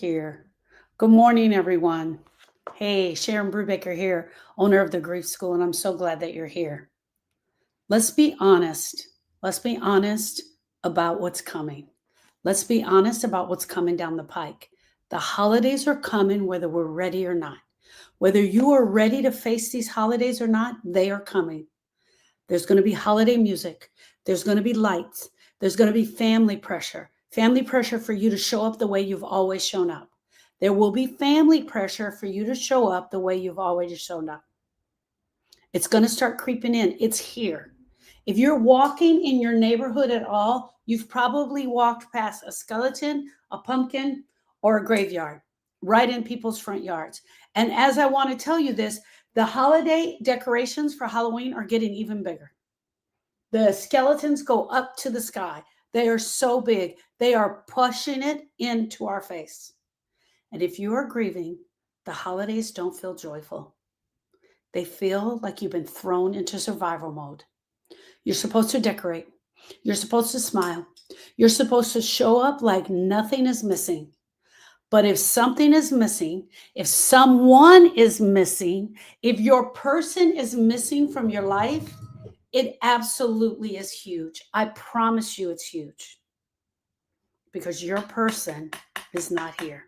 here. Good morning, everyone. Hey, Sharon Brubaker here, owner of the Grief School, and I'm so glad that you're here. Let's be honest. Let's be honest about what's coming. Let's be honest about what's coming down the pike. The holidays are coming whether we're ready or not. Whether you are ready to face these holidays or not, they are coming. There's going to be holiday music. There's going to be lights. There's going to be family pressure for you to show up the way you've always shown up. There will be family pressure for you to show up the way you've always shown up. It's going to start creeping in. It's here. If you're walking in your neighborhood at all, you've probably walked past a skeleton, a pumpkin, or a graveyard right in people's front yards. And as I want to tell you this, the holiday decorations for Halloween are getting even bigger. The skeletons go up to the sky. They are so big. They are pushing it into our face. And if you are grieving, the holidays don't feel joyful. They feel like you've been thrown into survival mode. You're supposed to decorate. You're supposed to smile. You're supposed to show up like nothing is missing. But if something is missing, if someone is missing, if your person is missing from your life, it absolutely is huge. I promise you it's huge. Because your person is not here.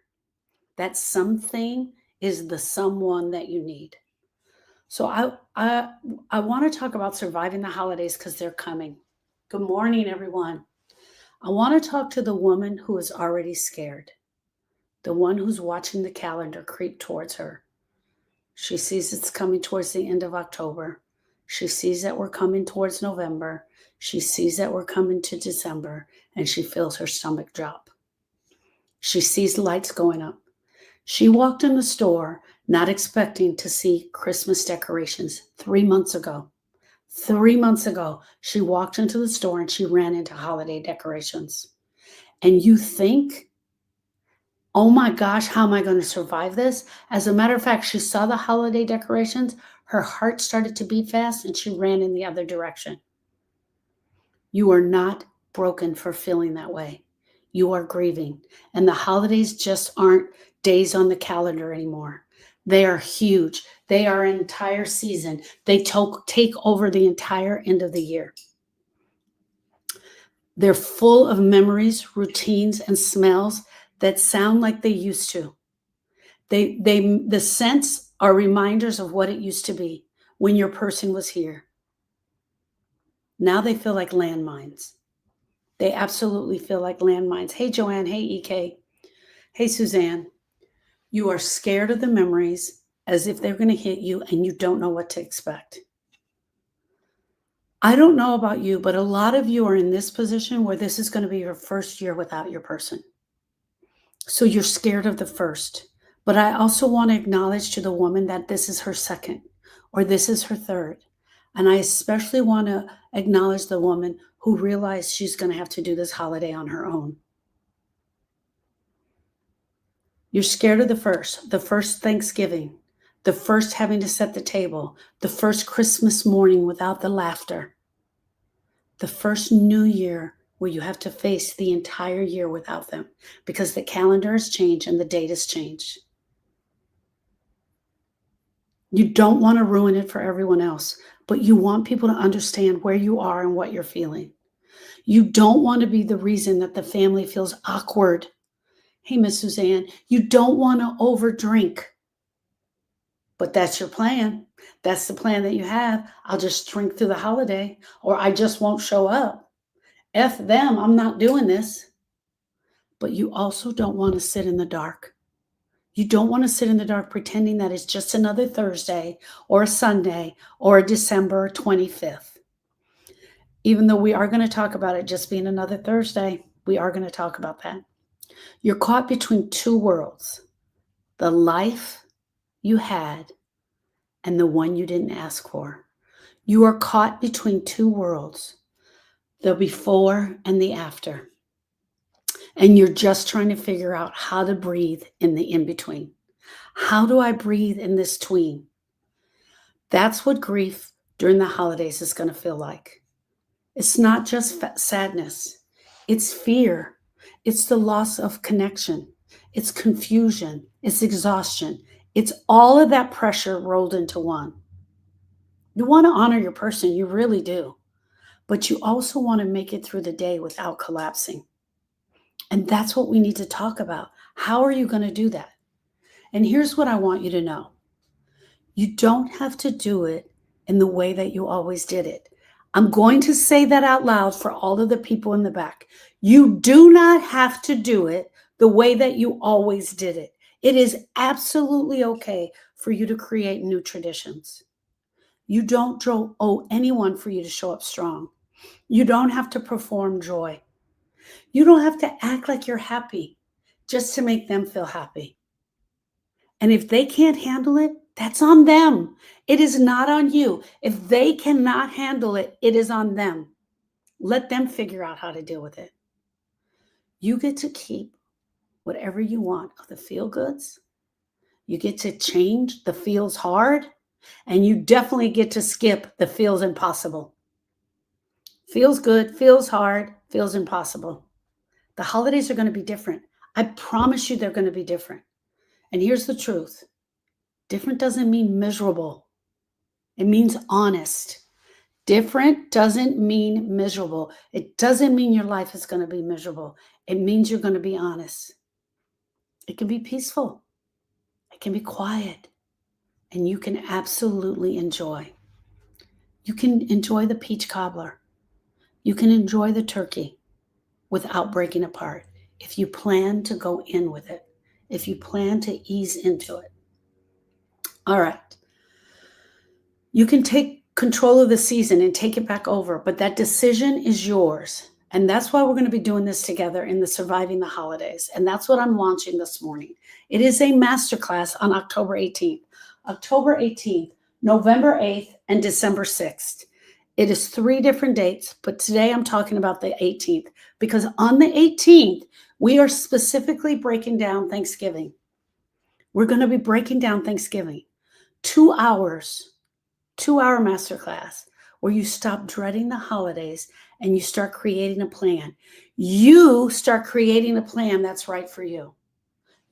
That something is the someone that you need. So I want to talk about surviving the holidays because they're coming. Good morning, everyone. I want to talk to the woman who is already scared. The one who's watching the calendar creep towards her. She sees it's coming towards the end of October. She sees that we're coming towards November. She sees that we're coming to December, and she feels her stomach drop. She sees lights going up. She walked in the store not expecting to see Christmas decorations 3 months ago. 3 months ago, she walked into the store and she ran into holiday decorations. And you think, oh my gosh, how am I going to survive this? As a matter of fact, she saw the holiday decorations. Her heart started to beat fast and she ran in the other direction. You are not broken for feeling that way. You are grieving. And the holidays just aren't days on the calendar anymore. They are huge. They are an entire season. They take over the entire end of the year. They're full of memories, routines, and smells that sound like they used to. The scents are reminders of what it used to be when your person was here. Now they feel like landmines. They absolutely feel like landmines. Hey, Joanne. Hey, EK. Hey, Suzanne. You are scared of the memories as if they're going to hit you and you don't know what to expect. I don't know about you, but a lot of you are in this position where this is going to be your first year without your person. So you're scared of the first. But I also want to acknowledge to the woman that this is her second or this is her third. And I especially want to acknowledge the woman who realized she's going to have to do this holiday on her own. You're scared of the first Thanksgiving, the first having to set the table, the first Christmas morning without the laughter, the first New Year where you have to face the entire year without them because the calendar has changed and the date has changed. You don't want to ruin it for everyone else, but you want people to understand where you are and what you're feeling. You don't want to be the reason that the family feels awkward. Hey, Miss Suzanne, you don't want to overdrink. But that's your plan. That's the plan that you have. I'll just drink through the holiday, or I just won't show up. F them, I'm not doing this. But you also don't want to sit in the dark. You don't want to sit in the dark pretending that it's just another Thursday or a Sunday or a December 25th. Even though we are going to talk about it just being another Thursday, we are going to talk about that. You're caught between two worlds, the life you had and the one you didn't ask for. You are caught between two worlds, the before and the after. And you're just trying to figure out how to breathe in the in-between. How do I breathe in this tween? That's what grief during the holidays is going to feel like. It's not just sadness. It's fear. It's the loss of connection. it's confusion, it's exhaustion. It's all of that pressure rolled into one. You want to honor your person, you really do. But you also want to make it through the day without collapsing. And that's what we need to talk about. How are you going to do that? And here's what I want you to know. You don't have to do it in the way that you always did it. I'm going to say that out loud for all of the people in the back. You do not have to do it the way that you always did it. It is absolutely okay for you to create new traditions. You don't owe anyone for you to show up strong. You don't have to perform joy. You don't have to act like you're happy just to make them feel happy. And if they can't handle it, that's on them. It is not on you. If they cannot handle it, it is on them. Let them figure out how to deal with it. You get to keep whatever you want of the feel goods. You get to change the feels hard, and you definitely get to skip the feels impossible. Feels good, feels hard, feels impossible. The holidays are going to be different. I promise you they're going to be different. And here's the truth. Different doesn't mean miserable. It means honest. Different doesn't mean miserable. It doesn't mean your life is going to be miserable. It means you're going to be honest. It can be peaceful. It can be quiet. And you can absolutely enjoy. You can enjoy the peach cobbler. You can enjoy the turkey without breaking apart if you plan to go in with it, if you plan to ease into it. All right. You can take control of the season and take it back over, but that decision is yours. And that's why we're going to be doing this together in the Surviving the Holidays. And that's what I'm launching this morning. It is a masterclass on October 18th, November 8th, and December 6th. It is 3 different dates, but today I'm talking about the 18th because on the 18th, we are specifically breaking down Thanksgiving. We're going to be breaking down Thanksgiving. 2 hours, 2-hour masterclass where you stop dreading the holidays and you start creating a plan. You start creating a plan that's right for you.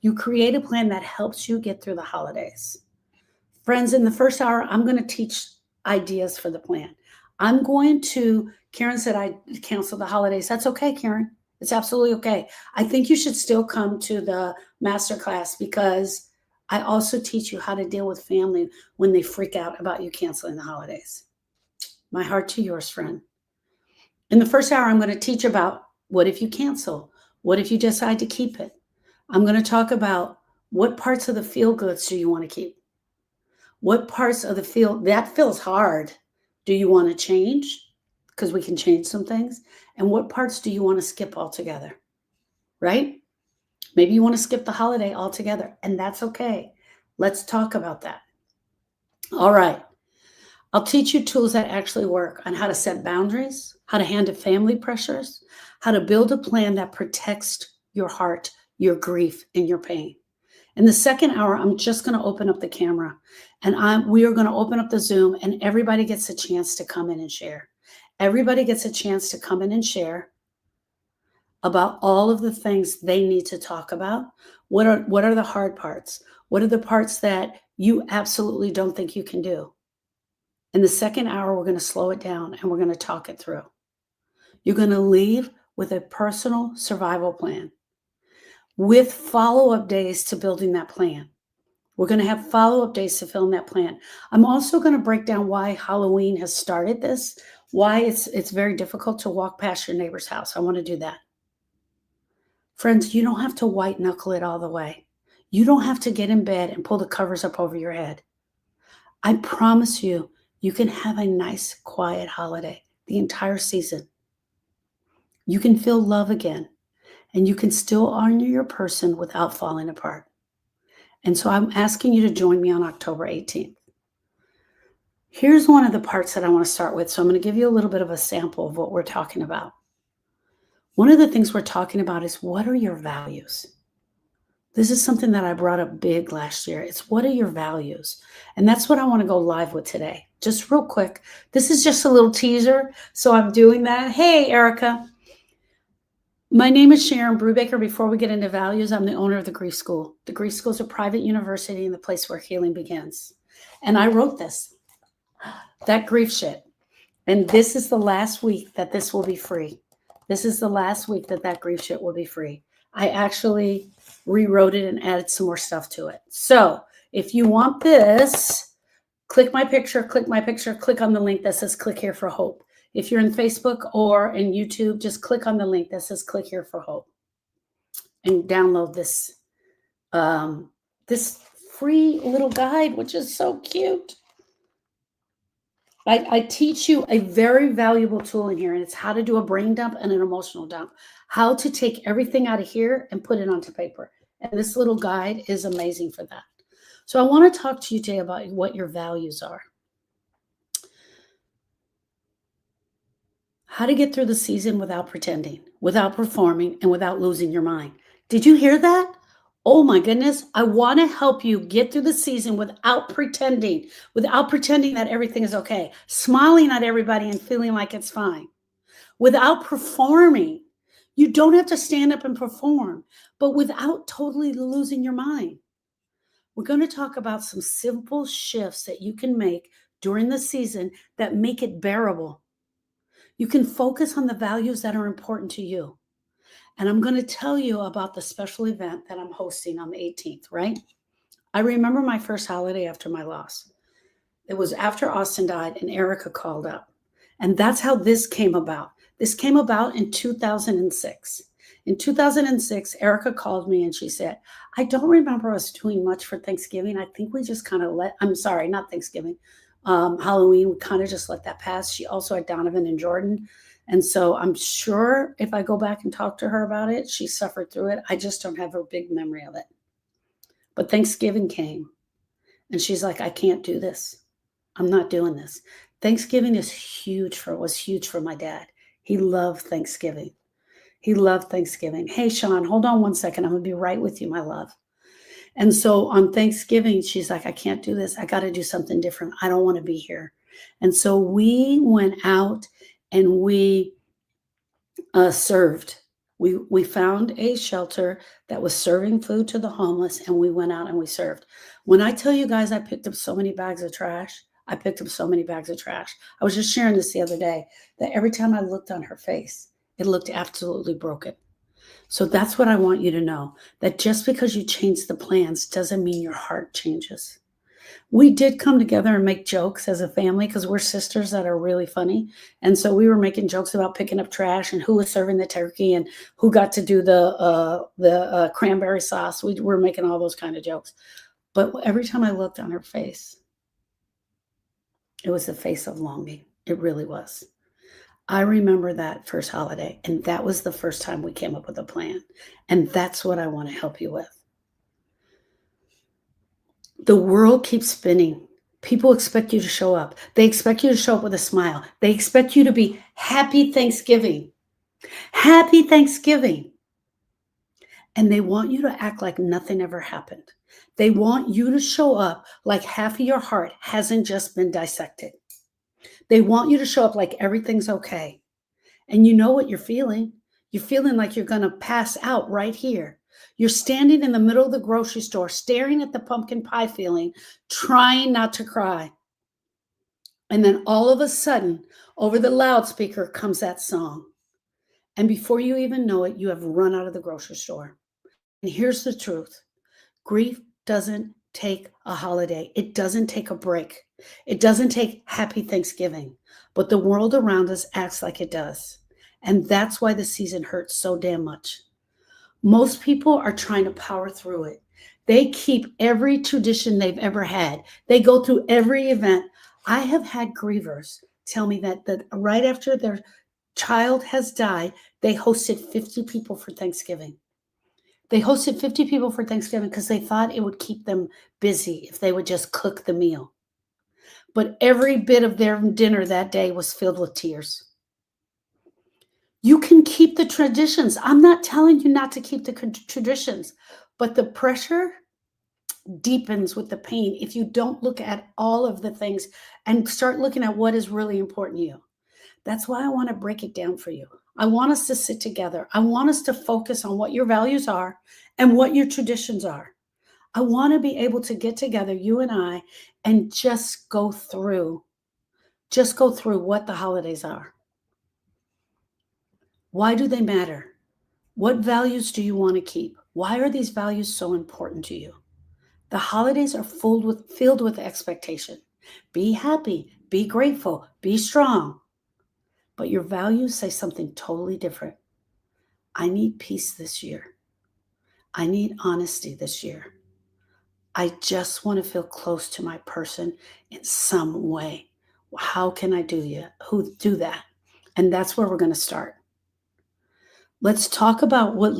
You create a plan that helps you get through the holidays. Friends, in the first hour, I'm going to teach ideas for the plan. Karen said I canceled the holidays. That's okay, Karen. It's absolutely okay. I think you should still come to the masterclass because I also teach you how to deal with family when they freak out about you canceling the holidays. My heart to yours, friend. In the first hour, I'm going to teach about what if you cancel? What if you decide to keep it? I'm going to talk about what parts of the feel goods do you want to keep? What parts of the that feels hard do you want to change? Because we can change some things. And what parts do you want to skip altogether? Right? Maybe you want to skip the holiday altogether, and that's okay. Let's talk about that. All right. I'll teach you tools that actually work on how to set boundaries, how to handle family pressures, how to build a plan that protects your heart, your grief, and your pain. In the second hour, I'm just going to open up the camera and we are going to open up the Zoom and everybody gets a chance to come in and share. Everybody gets a chance to come in and share about all of the things they need to talk about. What are the hard parts? What are the parts that you absolutely don't think you can do? In the second hour, we're going to slow it down and we're going to talk it through. You're going to leave with a personal survival plan with follow-up days to building that plan. We're going to have follow-up days to fill in that plan. I'm also going to break down why Halloween has started this, why it's very difficult to walk past your neighbor's house. I want to do that. Friends, you don't have to white knuckle it all the way. You don't have to get in bed and pull the covers up over your head. I promise you, you can have a nice, quiet holiday the entire season. You can feel love again, and you can still honor your person without falling apart. And so I'm asking you to join me on October 18th. Here's one of the parts that I want to start with. So I'm going to give you a little bit of a sample of what we're talking about. One of the things we're talking about is what are your values? This is something that I brought up big last year. It's what are your values? And that's what I want to go live with today. Just real quick. This is just a little teaser. So I'm doing that. Hey, Erica. My name is Sharon Brubaker. Before we get into values, I'm the owner of the Grief School. The Grief School is a private university and the place where healing begins. And I wrote this, that grief shit. And this is the last week that this will be free. This is the last week that that grief shit will be free. I actually rewrote it and added some more stuff to it. So if you want this, click my picture, click on the link that says click here for hope. If you're in Facebook or in YouTube, just click on the link that says click here for hope and download this this free little guide, which is so cute. I teach you a very valuable tool in here, and it's how to do a brain dump and an emotional dump, how to take everything out of here and put it onto paper. And this little guide is amazing for that. So I want to talk to you today about what your values are. How to get through the season without pretending, without performing, and without losing your mind. Did you hear that? Oh my goodness. I want to help you get through the season without pretending that everything is okay, smiling at everybody and feeling like it's fine, without performing. You don't have to stand up and perform, but without totally losing your mind. We're going to talk about some simple shifts that you can make during the season that make it bearable. You can focus on the values that are important to you. And I'm going to tell you about the special event that I'm hosting on the 18th, right? I remember my first holiday after my loss. It was after Austin died and Erica called up. And that's how this came about. This came about in 2006. In 2006, Erica called me and she said, I don't remember us doing much for Thanksgiving. I think we just kind of not Thanksgiving, Halloween. We kind of just let that pass. She also had Donovan and Jordan. And so I'm sure if I go back and talk to her about it, she suffered through it. I just don't have a big memory of it. But Thanksgiving came and she's like, I can't do this. I'm not doing this. Thanksgiving was huge for my dad. He loved Thanksgiving. Hey, Sean, hold on one second. I'm going to be right with you, my love. And so on Thanksgiving, she's like, I can't do this. I got to do something different. I don't want to be here. And so we went out and we served. We found a shelter that was serving food to the homeless, and we went out and we served. When I tell you guys, I picked up so many bags of trash. I was just sharing this the other day, that every time I looked on her face, it looked absolutely broken. So that's what I want you to know, that just because you change the plans doesn't mean your heart changes. We did come together and make jokes as a family because we're sisters that are really funny. And so we were making jokes about picking up trash and who was serving the turkey and who got to do the cranberry sauce. We were making all those kind of jokes. But every time I looked on her face, it was the face of longing. It really was. I remember that first holiday, and that was the first time we came up with a plan. And that's what I want to help you with. The world keeps spinning. People expect you to show up. They expect you to show up with a smile. They expect you to be happy Thanksgiving. Happy Thanksgiving. And they want you to act like nothing ever happened. They want you to show up like half of your heart hasn't just been dissected. They want you to show up like everything's okay. And you know what you're feeling. You're feeling like you're going to pass out right here. You're standing in the middle of the grocery store, staring at the pumpkin pie filling, trying not to cry. And then all of a sudden, over the loudspeaker comes that song. And before you even know it, you have run out of the grocery store. And here's the truth. Grief doesn't take a holiday. It doesn't take a break. It doesn't take happy Thanksgiving. But the world around us acts like it does. And that's why the season hurts so damn much. Most people are trying to power through it. They keep every tradition they've ever had. They go through every event. I have had grievers tell me that right after their child has died, they hosted 50 people for Thanksgiving. They hosted 50 people for Thanksgiving because they thought it would keep them busy if they would just cook the meal. But every bit of their dinner that day was filled with tears. You can keep the traditions. I'm not telling you not to keep the traditions, but the pressure deepens with the pain if you don't look at all of the things and start looking at what is really important to you. That's why I want to break it down for you. I want us to sit together. I want us to focus on what your values are and what your traditions are. I want to be able to get together, you and I, and just go through what the holidays are. Why do they matter? What values do you want to keep? Why are these values so important to you? The holidays are filled with expectation. Be happy, be grateful, be strong. But your values say something totally different. I need peace this year. I need honesty this year. I just want to feel close to my person in some way. How can I do that? And that's where we're going to start. Let's talk about what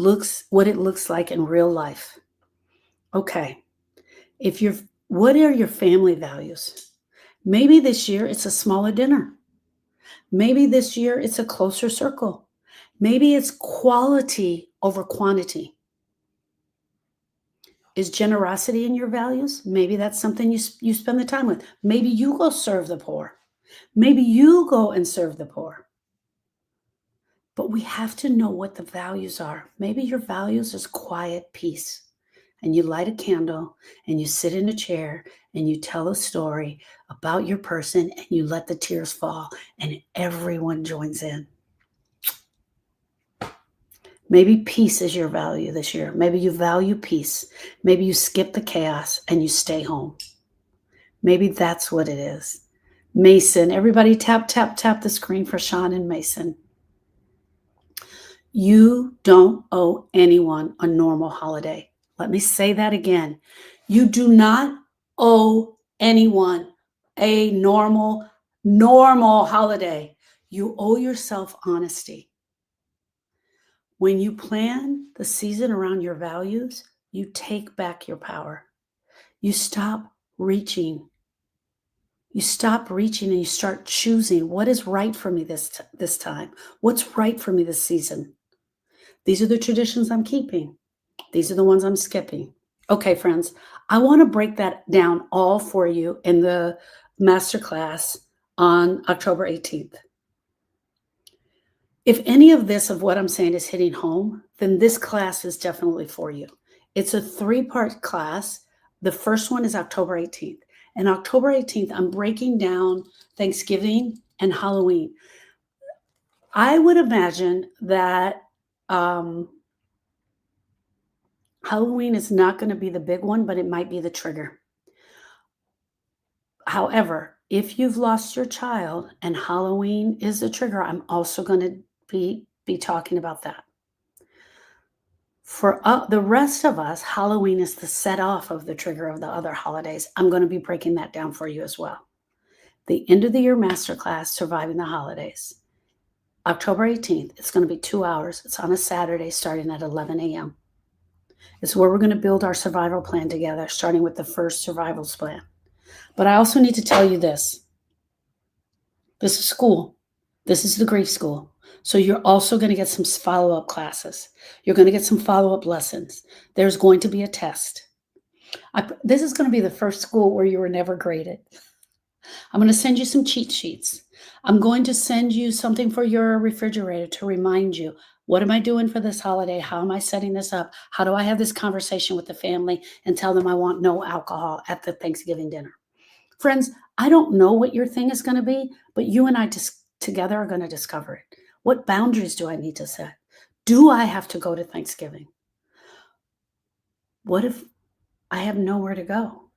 it looks like in real life. Okay. What are your family values? Maybe this year it's a smaller dinner. Maybe this year it's a closer circle. Maybe it's quality over quantity. Is generosity in your values? Maybe that's something you spend the time with. Maybe you go serve the poor. Maybe you go and serve the poor. But we have to know what the values are. Maybe your values is quiet peace. And you light a candle and you sit in a chair and you tell a story about your person and you let the tears fall and everyone joins in. Maybe peace is your value this year. Maybe you value peace. Maybe you skip the chaos and you stay home. Maybe that's what it is. Mason, everybody tap, tap, tap the screen for Sean and Mason. You don't owe anyone a normal holiday. Let me say that again. You do not owe anyone a normal holiday. You owe yourself honesty. When you plan the season around your values, you take back your power. You stop reaching. You stop reaching and you start choosing what is right for me this time. What's right for me this season? These are the traditions I'm keeping. These are the ones I'm skipping. Okay, friends, I want to break that down all for you in the masterclass on October 18th. If any of what I'm saying is hitting home, then this class is definitely for you. It's a 3-part class. The first one is October 18th. And October 18th, I'm breaking down Thanksgiving and Halloween. I would imagine that Halloween is not going to be the big one, but it might be the trigger. However, if you've lost your child and Halloween is the trigger, I'm also going to be talking about that. For the rest of us, Halloween is the set off of the trigger of the other holidays. I'm going to be breaking that down for you as well. The end of the year masterclass, Surviving the Holidays. October 18th, it's going to be 2 hours. It's on a Saturday starting at 11 a.m. It's where we're going to build our survival plan together, starting with the first survival plan. But I also need to tell you this. This is school. This is the grief school. So you're also going to get some follow-up classes. You're going to get some follow-up lessons. There's going to be a test. This is going to be the first school where you were never graded. I'm going to send you some cheat sheets. I'm going to send you something for your refrigerator to remind you, what am I doing for this holiday? How am I setting this up? How do I have this conversation with the family and tell them I want no alcohol at the Thanksgiving dinner? Friends, I don't know what your thing is going to be, but you and I together are going to discover it. What boundaries do I need to set? Do I have to go to Thanksgiving? What if I have nowhere to go?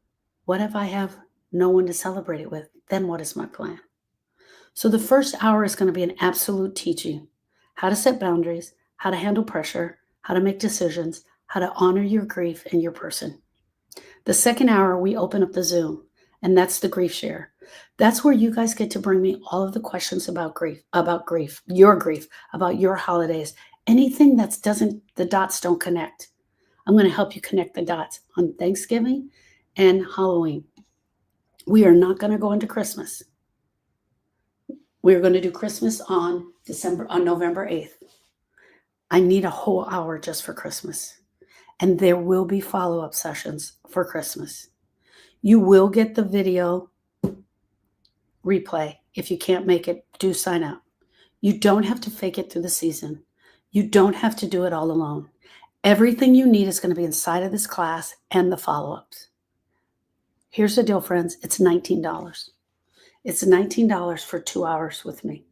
What if I have no one to celebrate it with? Then what is my plan? So the first hour is going to be an absolute teaching. How to set boundaries, how to handle pressure, how to make decisions, how to honor your grief and your person. The second hour, we open up the Zoom, and that's the grief share. That's where you guys get to bring me all of the questions about grief, about your holidays, anything the dots don't connect. I'm going to help you connect the dots on Thanksgiving and Halloween. We are not going to go into Christmas. We're going to do Christmas on November 8th. I need a whole hour just for Christmas. And there will be follow-up sessions for Christmas. You will get the video replay. If you can't make it, do sign up. You don't have to fake it through the season. You don't have to do it all alone. Everything you need is going to be inside of this class and the follow-ups. Here's the deal, friends. It's $19. It's $19 for 2 hours with me.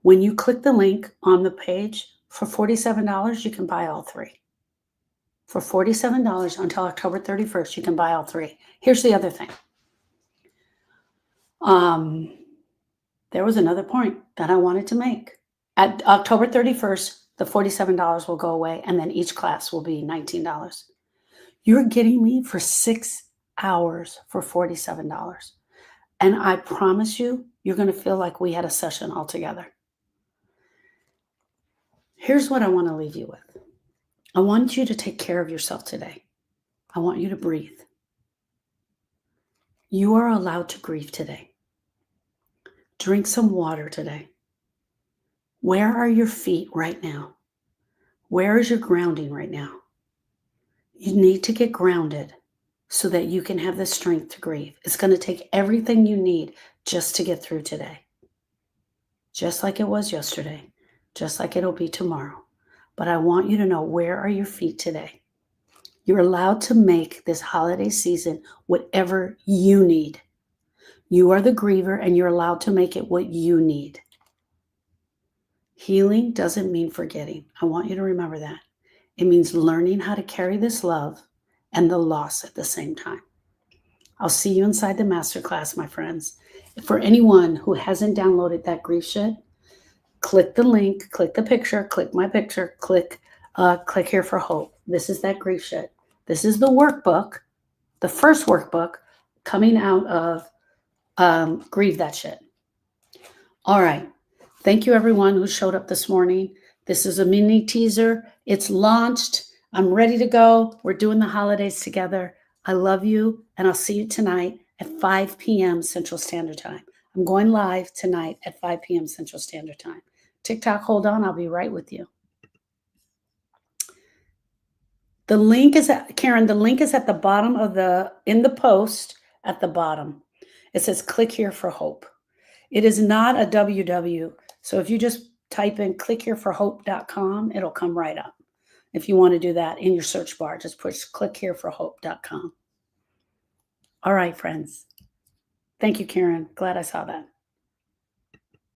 When you click the link on the page, for $47, you can buy all three. For $47 until October 31st, you can buy all three. Here's the other thing. There was another point that I wanted to make. At October 31st, the $47 will go away, and then each class will be $19. You're getting me for 6 hours for $47. And I promise you, you're going to feel like we had a session all together. Here's what I want to leave you with. I want you to take care of yourself today. I want you to breathe. You are allowed to grieve today. Drink some water today. Where are your feet right now? Where is your grounding right now? You need to get grounded so that you can have the strength to grieve. It's going to take everything you need just to get through today. Just like it was yesterday, just like it'll be tomorrow. But I want you to know, where are your feet today? You're allowed to make this holiday season whatever you need. You are the griever, and you're allowed to make it what you need. Healing doesn't mean forgetting. I want you to remember that. It means learning how to carry this love and the loss at the same time. I'll see you inside the masterclass, my friends. For anyone who hasn't downloaded that grief shed, click the link, click the picture, click my picture, click here for hope. This is that grief shed. This is the workbook, the first workbook coming out of Grieve That Shit. All right. Thank you, everyone who showed up this morning. This is a mini teaser. It's launched. I'm ready to go. We're doing the holidays together. I love you, and I'll see you tonight at 5 p.m. Central Standard Time. I'm going live tonight at 5 p.m. Central Standard Time. TikTok, hold on. I'll be right with you. The link is at, Karen, the link is at the bottom of in the post at the bottom. It says, click here for hope. It is not a www. So if you just type in clickhereforhope.com, it'll come right up. If you want to do that in your search bar, just push clickhereforhope.com. All right, friends. Thank you, Karen. Glad I saw that.